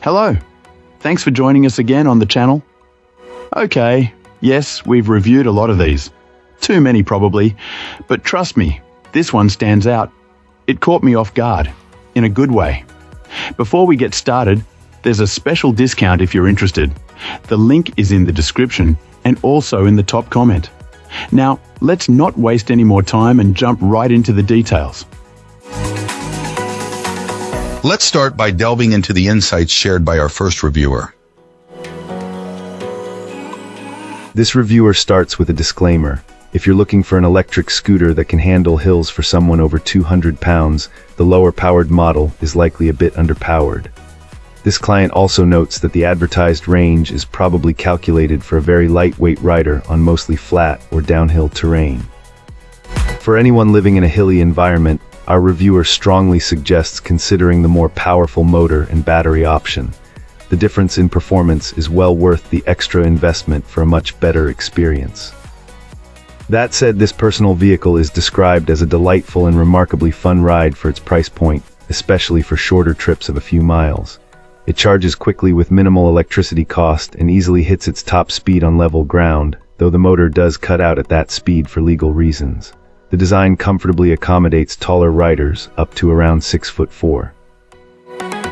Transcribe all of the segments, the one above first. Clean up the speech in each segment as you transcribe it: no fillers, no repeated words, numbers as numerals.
Hello, thanks for joining us again on the channel. Okay, yes, we've reviewed a lot of these. Too many probably, but trust me, this one stands out. It caught me off guard, in a good way. Before we get started, there's a special discount if you're interested. The link is in the description and also in the top comment. Now, let's not waste any more time and jump right into the details. Let's start by delving into the insights shared by our first reviewer. This reviewer starts with a disclaimer. If you're looking for an electric scooter that can handle hills for someone over 200 pounds, the lower-powered model is likely a bit underpowered. This client also notes that the advertised range is probably calculated for a very lightweight rider on mostly flat or downhill terrain. For anyone living in a hilly environment, our reviewer strongly suggests considering the more powerful motor and battery option. The difference in performance is well worth the extra investment for a much better experience. That said, this personal vehicle is described as a delightful and remarkably fun ride for its price point, especially for shorter trips of a few miles. It charges quickly with minimal electricity cost and easily hits its top speed on level ground, though the motor does cut out at that speed for legal reasons. The design comfortably accommodates taller riders, up to around 6'4".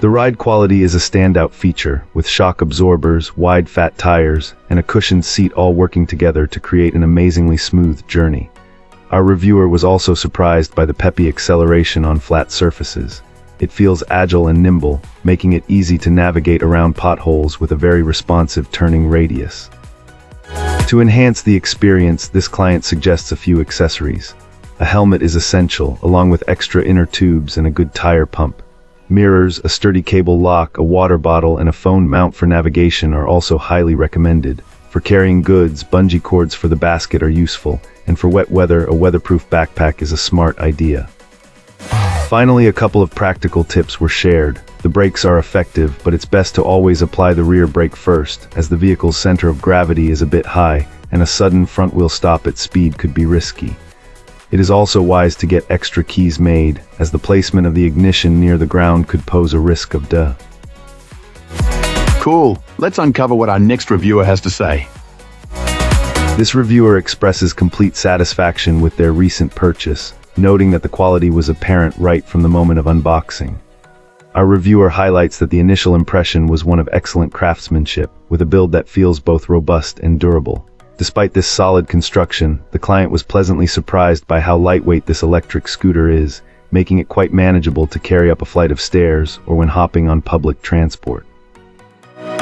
The ride quality is a standout feature, with shock absorbers, wide fat tires, and a cushioned seat all working together to create an amazingly smooth journey. Our reviewer was also surprised by the peppy acceleration on flat surfaces. It feels agile and nimble, making it easy to navigate around potholes with a very responsive turning radius. To enhance the experience, this client suggests a few accessories. A helmet is essential, along with extra inner tubes and a good tire pump. Mirrors, a sturdy cable lock, a water bottle, and a phone mount for navigation are also highly recommended. For carrying goods, bungee cords for the basket are useful, and for wet weather, a weatherproof backpack is a smart idea. Finally, a couple of practical tips were shared. The brakes are effective, but it's best to always apply the rear brake first, as the vehicle's center of gravity is a bit high, and a sudden front-wheel stop at speed could be risky. It is also wise to get extra keys made, as the placement of the ignition near the ground could pose a risk of Cool, let's uncover what our next reviewer has to say. This reviewer expresses complete satisfaction with their recent purchase, noting that the quality was apparent right from the moment of unboxing. Our reviewer highlights that the initial impression was one of excellent craftsmanship, with a build that feels both robust and durable. Despite this solid construction, the client was pleasantly surprised by how lightweight this electric scooter is, making it quite manageable to carry up a flight of stairs or when hopping on public transport.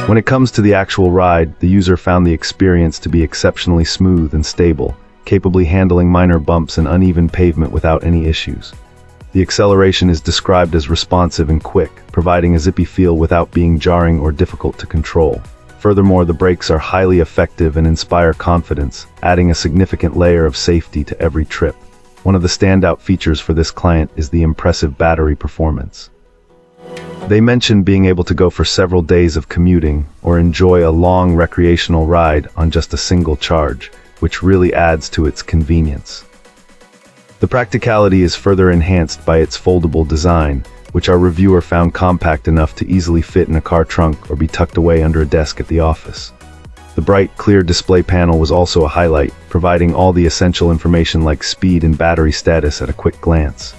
When it comes to the actual ride, the user found the experience to be exceptionally smooth and stable, capably handling minor bumps and uneven pavement without any issues. The acceleration is described as responsive and quick, providing a zippy feel without being jarring or difficult to control. Furthermore, the brakes are highly effective and inspire confidence, adding a significant layer of safety to every trip. One of the standout features for this client is the impressive battery performance. They mentioned being able to go for several days of commuting or enjoy a long recreational ride on just a single charge, which really adds to its convenience. The practicality is further enhanced by its foldable design, which our reviewer found compact enough to easily fit in a car trunk or be tucked away under a desk at the office. The bright, clear display panel was also a highlight, providing all the essential information like speed and battery status at a quick glance.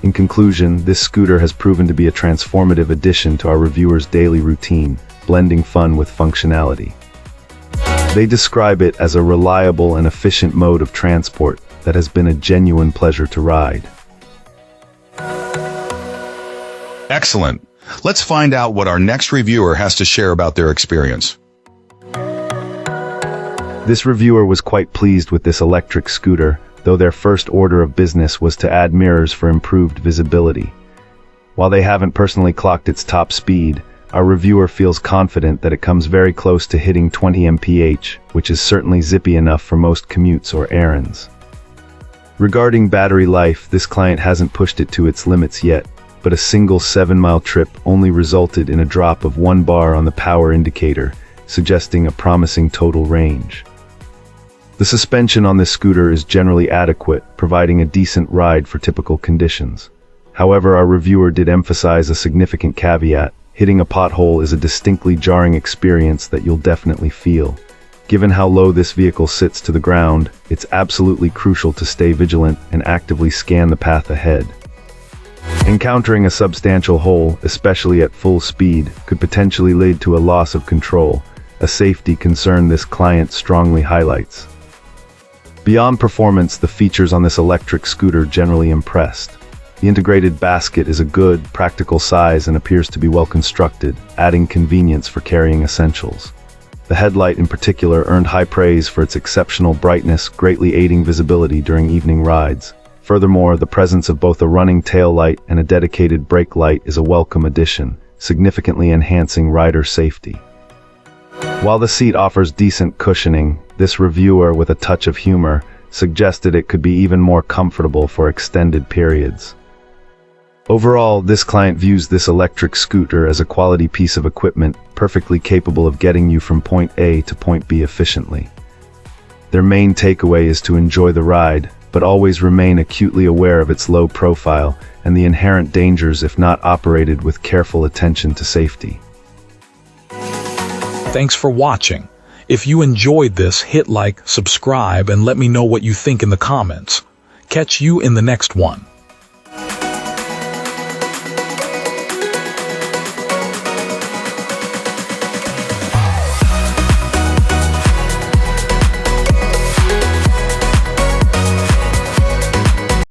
In conclusion, this scooter has proven to be a transformative addition to our reviewer's daily routine, blending fun with functionality. They describe it as a reliable and efficient mode of transport that has been a genuine pleasure to ride. Excellent. Let's find out what our next reviewer has to share about their experience. This reviewer was quite pleased with this electric scooter, though their first order of business was to add mirrors for improved visibility. While they haven't personally clocked its top speed, our reviewer feels confident that it comes very close to hitting 20 mph, which is certainly zippy enough for most commutes or errands. Regarding battery life, this client hasn't pushed it to its limits yet, but a single 7-mile trip only resulted in a drop of 1 bar on the power indicator, suggesting a promising total range. The suspension on this scooter is generally adequate, providing a decent ride for typical conditions. However, our reviewer did emphasize a significant caveat. Hitting a pothole is a distinctly jarring experience that you'll definitely feel. Given how low this vehicle sits to the ground, it's absolutely crucial to stay vigilant and actively scan the path ahead. Encountering a substantial hole, especially at full speed, could potentially lead to a loss of control, a safety concern this client strongly highlights. Beyond performance, the features on this electric scooter generally impressed. The integrated basket is a good, practical size and appears to be well constructed, adding convenience for carrying essentials. The headlight in particular earned high praise for its exceptional brightness, greatly aiding visibility during evening rides. Furthermore, the presence of both a running tail light and a dedicated brake light is a welcome addition, significantly enhancing rider safety. While the seat offers decent cushioning, this reviewer, with a touch of humor, suggested it could be even more comfortable for extended periods. Overall, this client views this electric scooter as a quality piece of equipment, perfectly capable of getting you from point A to point B efficiently. Their main takeaway is to enjoy the ride, but always remain acutely aware of its low profile and the inherent dangers if not operated with careful attention to safety. Thanks for watching. If you enjoyed this, hit like, subscribe, and let me know what you think in the comments. Catch you in the next one.